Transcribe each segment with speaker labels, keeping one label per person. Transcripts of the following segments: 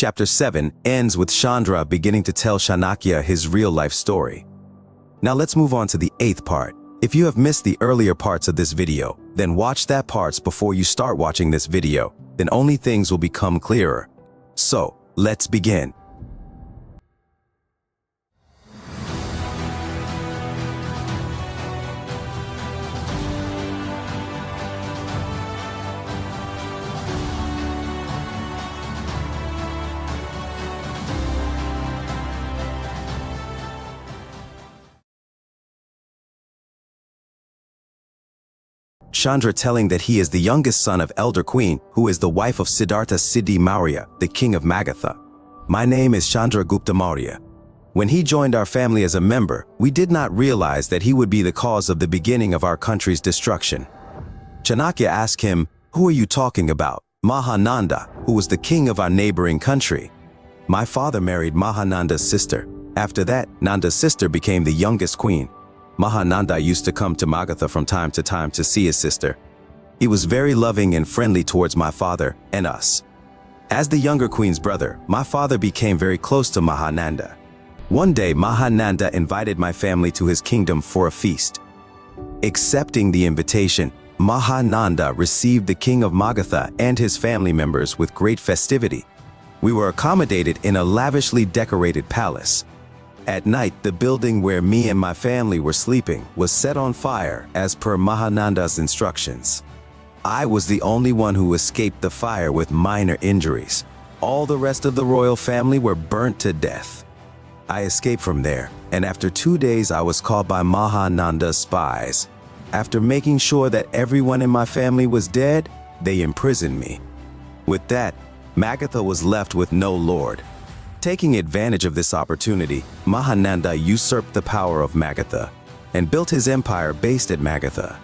Speaker 1: Chapter 7 ends with Chandra beginning to tell Chanakya his real-life story. Now let's move on to the 8th part. If you have missed the earlier parts of this video, then watch that parts before you start watching this video, then only things will become clearer. So, let's begin. Chandra telling that he is the youngest son of Elder Queen, who is the wife of Siddhartha Siddhi Maurya, the king of Magadha. My name is Chandragupta Maurya. When he joined our family as a member, we did not realize that he would be the cause of the beginning of our country's destruction. Chanakya asked him, "Who are you talking about?" Mahananda, who was the king of our neighboring country. My father married Mahananda's sister. After that, Nanda's sister became the youngest queen. Mahananda used to come to Magadha from time to see his sister. He was very loving and friendly towards my father and us. As the younger queen's brother, my father became very close to Mahananda. One day, Mahananda invited my family to his kingdom for a feast. Accepting the invitation, Mahananda received the king of Magadha and his family members with great festivity. We were accommodated in a lavishly decorated palace. At night, the building where me and my family were sleeping was set on fire as per Mahananda's instructions. I was the only one who escaped the fire with minor injuries. All the rest of the royal family were burnt to death. I escaped from there, and after 2 days I was caught by Mahananda's spies. After making sure that everyone in my family was dead, they imprisoned me. With that, Magadha was left with no lord. Taking advantage of this opportunity, Mahananda usurped the power of Magadha and built his empire based at Magadha.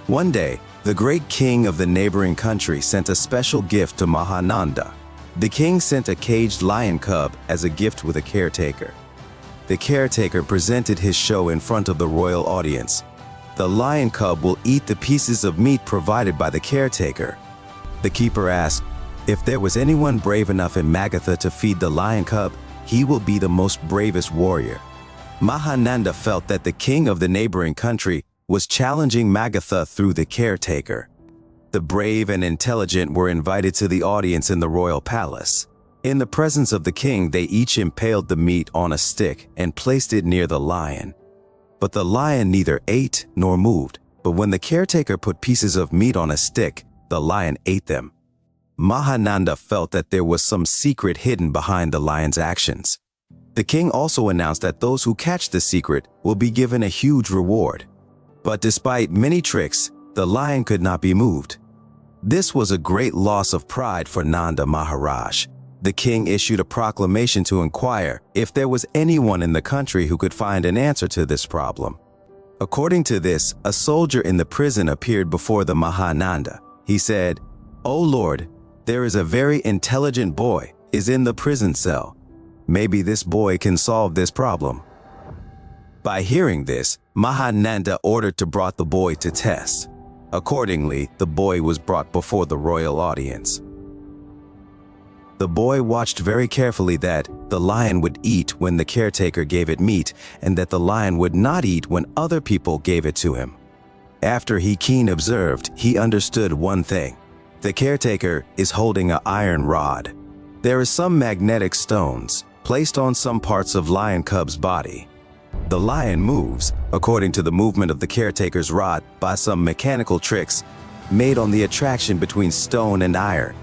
Speaker 1: One day, the great king of the neighboring country sent a special gift to Mahananda. The king sent a caged lion cub as a gift with a caretaker. The caretaker presented his show in front of the royal audience. The lion cub will eat the pieces of meat provided by the caretaker. The keeper asked, if there was anyone brave enough in Magadha to feed the lion cub, he will be the most bravest warrior. Mahananda felt that the king of the neighboring country was challenging Magadha through the caretaker. The brave and intelligent were invited to the audience in the royal palace. In the presence of the king, they each impaled the meat on a stick and placed it near the lion. But the lion neither ate nor moved, but when the caretaker put pieces of meat on a stick, the lion ate them. Mahananda felt that there was some secret hidden behind the lion's actions. The king also announced that those who catch the secret will be given a huge reward. But despite many tricks, the lion could not be moved. This was a great loss of pride for Nanda Maharaj. The king issued a proclamation to inquire if there was anyone in the country who could find an answer to this problem. According to this, a soldier in the prison appeared before the Mahananda. He said, "O Lord, there is a very intelligent boy is in the prison cell. Maybe this boy can solve this problem." By hearing this, Mahananda ordered to brought the boy to test. Accordingly, the boy was brought before the royal audience. The boy watched very carefully that the lion would eat when the caretaker gave it meat, and that the lion would not eat when other people gave it to him. After he keen observed, he understood one thing. The caretaker is holding an iron rod. There is some magnetic stones placed on some parts of lion cub's body. The lion moves, according to the movement of the caretaker's rod, by some mechanical tricks made on the attraction between stone and iron.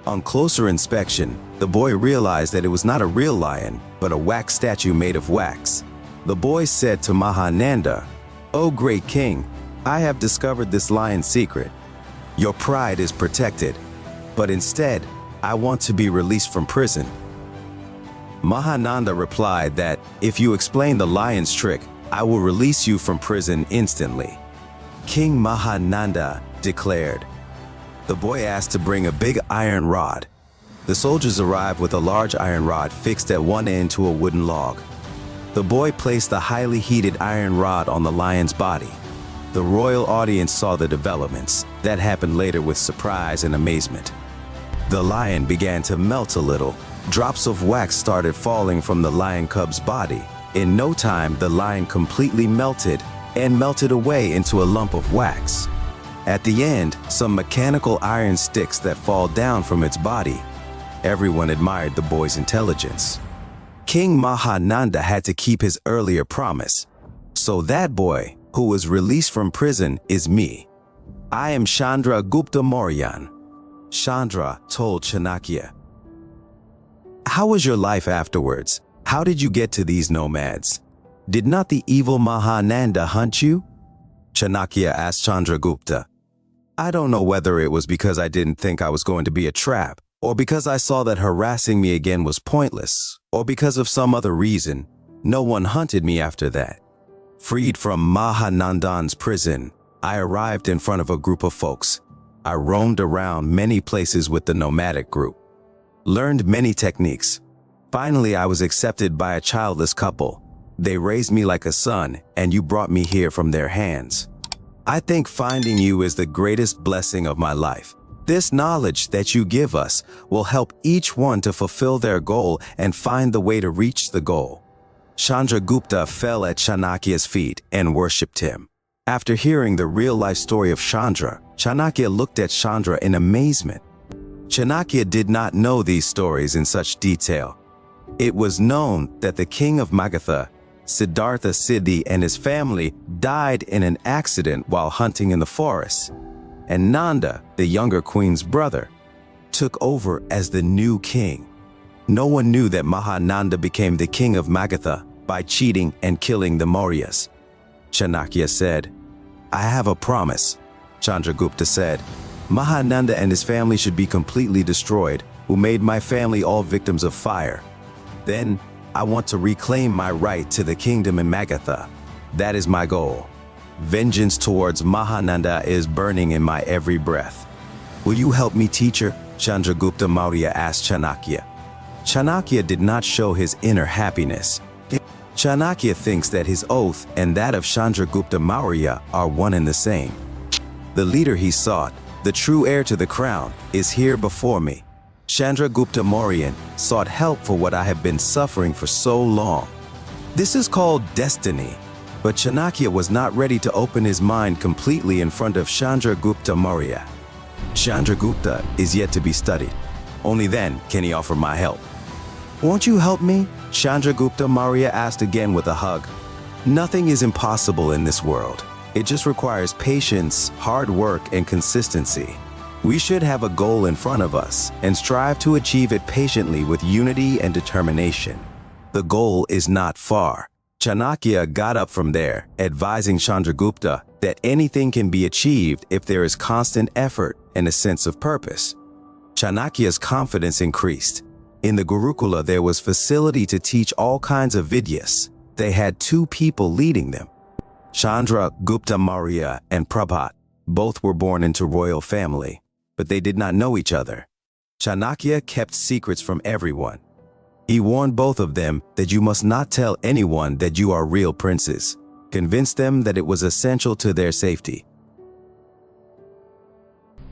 Speaker 1: On closer inspection, the boy realized that it was not a real lion, but a wax statue made of wax. The boy said to Mahananda, "O great king, I have discovered this lion's secret. Your pride is protected, but instead, I want to be released from prison." Mahananda replied that, "If you explain the lion's trick, I will release you from prison instantly." King Mahananda declared. The boy asked to bring a big iron rod. The soldiers arrived with a large iron rod fixed at one end to a wooden log. The boy placed the highly heated iron rod on the lion's body. The royal audience saw the developments. That happened later with surprise and amazement. The lion began to melt a little. Drops of wax started falling from the lion cub's body. In no time, the lion completely melted and melted away into a lump of wax. At the end, some mechanical iron sticks that fall down from its body. Everyone admired the boy's intelligence. King Nanda had to keep his earlier promise. So that boy, who was released from prison, is me. I am Chandragupta Maurya. Chandra told Chanakya. How was your life afterwards? How did you get to these nomads? Did not the evil Nanda hunt you? Chanakya asked Chandragupta. I don't know whether it was because I didn't think I was going to be a trap, or because I saw that harassing me again was pointless, or because of some other reason. No one hunted me after that. Freed from Nandan's prison, I arrived in front of a group of folks. I roamed around many places with the nomadic group, learned many techniques. Finally, I was accepted by a childless couple. They raised me like a son, and you brought me here from their hands. I think finding you is the greatest blessing of my life. This knowledge that you give us will help each one to fulfill their goal and find the way to reach the goal. Chandragupta fell at Chanakya's feet and worshipped him. After hearing the real-life story of Chandra, Chanakya looked at Chandra in amazement. Chanakya did not know these stories in such detail. It was known that the king of Magadha, Siddhartha Siddhi, and his family died in an accident while hunting in the forest, and Nanda, the younger queen's brother, took over as the new king. No one knew that Nanda became the king of Magadha by cheating and killing the Mauryas. Chanakya said, I have a promise. Chandragupta said, Nanda and his family should be completely destroyed, who made my family all victims of fire. Then, I want to reclaim my right to the kingdom in Magadha. That is my goal. Vengeance towards Nanda is burning in my every breath. Will you help me, teacher? Chandragupta Maurya asked Chanakya. Chanakya did not show his inner happiness. Chanakya thinks that his oath and that of Chandragupta Maurya are one and the same. The leader he sought, the true heir to the crown, is here before me. Chandragupta Maurya sought help for what I have been suffering for so long. This is called destiny. But Chanakya was not ready to open his mind completely in front of Chandragupta Maurya. Chandragupta is yet to be studied. Only then can he offer my help. Won't you help me? Chandragupta Maurya asked again with a hug. Nothing is impossible in this world. It just requires patience, hard work, and consistency. We should have a goal in front of us and strive to achieve it patiently with unity and determination. The goal is not far. Chanakya got up from there, advising Chandragupta that anything can be achieved if there is constant effort and a sense of purpose. Chanakya's confidence increased. In the Gurukula, there was facility to teach all kinds of vidyas. They had two people leading them, Chandragupta Maurya and Prabhat. Both were born into royal family, but they did not know each other. Chanakya kept secrets from everyone. He warned both of them that you must not tell anyone that you are real princes. Convince them that it was essential to their safety.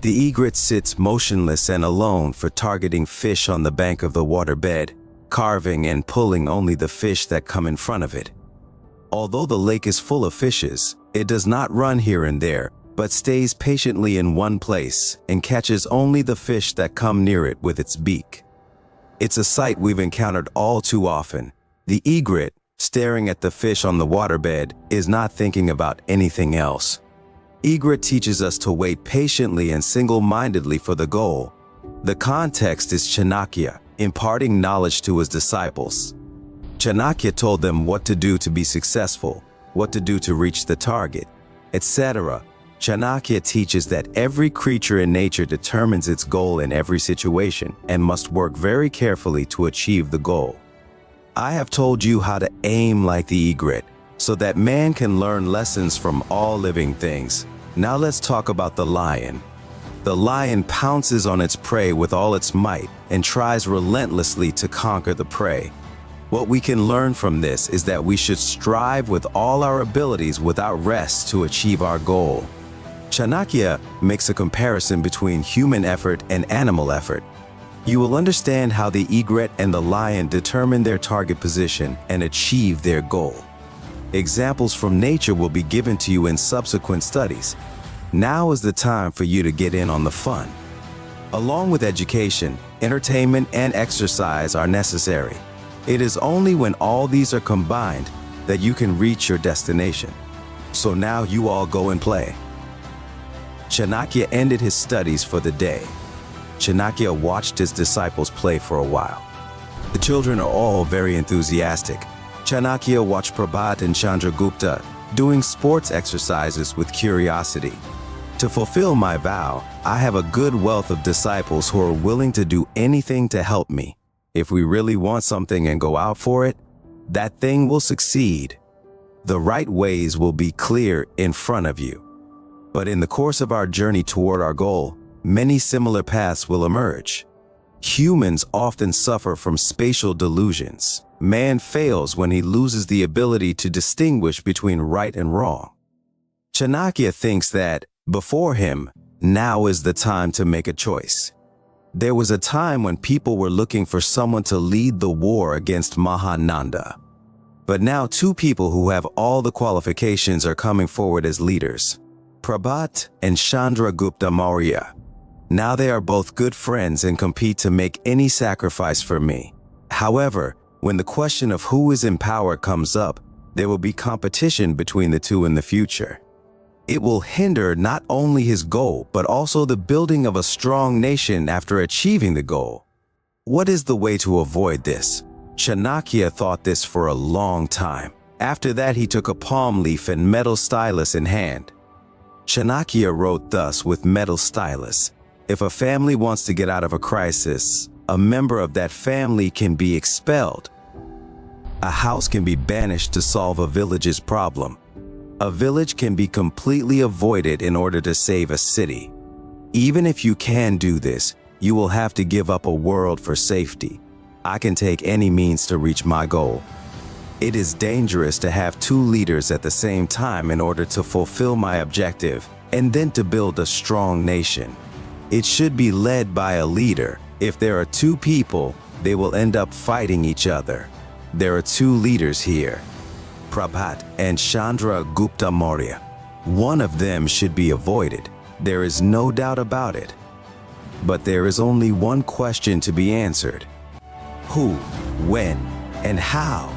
Speaker 1: The egret sits motionless and alone for targeting fish on the bank of the waterbed, carving and pulling only the fish that come in front of it. Although the lake is full of fishes, it does not run here and there, but stays patiently in one place and catches only the fish that come near it with its beak. It's a sight we've encountered all too often. The egret, staring at the fish on the waterbed, is not thinking about anything else. Egret teaches us to wait patiently and single-mindedly for the goal. The context is Chanakya, imparting knowledge to his disciples. Chanakya told them what to do to be successful, what to do to reach the target, etc. Chanakya teaches that every creature in nature determines its goal in every situation and must work very carefully to achieve the goal. I have told you how to aim like the egret, so that man can learn lessons from all living things. Now let's talk about the lion. The lion pounces on its prey with all its might and tries relentlessly to conquer the prey. What we can learn from this is that we should strive with all our abilities without rest to achieve our goal. Chanakya makes a comparison between human effort and animal effort. You will understand how the egret and the lion determine their target position and achieve their goal. Examples from nature will be given to you in subsequent studies. Now is the time for you to get in on the fun. Along with education, entertainment, and exercise are necessary. It is only when all these are combined that you can reach your destination. So now you all go and play. Chanakya ended his studies for the day. Chanakya watched his disciples play for a while. The children are all very enthusiastic. Chanakya watched Prabhat and Chandragupta doing sports exercises with curiosity. To fulfill my vow, I have a good wealth of disciples who are willing to do anything to help me. If we really want something and go out for it, that thing will succeed. The right ways will be clear in front of you. But in the course of our journey toward our goal, many similar paths will emerge. Humans often suffer from spatial delusions. Man fails when he loses the ability to distinguish between right and wrong. Chanakya thinks that, before him, now is the time to make a choice. There was a time when people were looking for someone to lead the war against Nanda. But now two people who have all the qualifications are coming forward as leaders. Prabhat and Chandragupta Maurya. Now they are both good friends and compete to make any sacrifice for me. However, when the question of who is in power comes up, there will be competition between the two in the future. It will hinder not only his goal, but also the building of a strong nation after achieving the goal. What is the way to avoid this? Chanakya thought this for a long time. After that, he took a palm leaf and metal stylus in hand. Chanakya wrote thus with metal stylus: if a family wants to get out of a crisis, a member of that family can be expelled. A house can be banished to solve a village's problem. A village can be completely avoided in order to save a city. Even if you can do this, you will have to give up a world for safety. I can take any means to reach my goal. It is dangerous to have two leaders at the same time in order to fulfill my objective and then to build a strong nation. It should be led by a leader. If there are two people, they will end up fighting each other. There are two leaders here, Prabhat and Chandragupta Maurya. One of them should be avoided. There is no doubt about it. But there is only one question to be answered. Who, when, and how?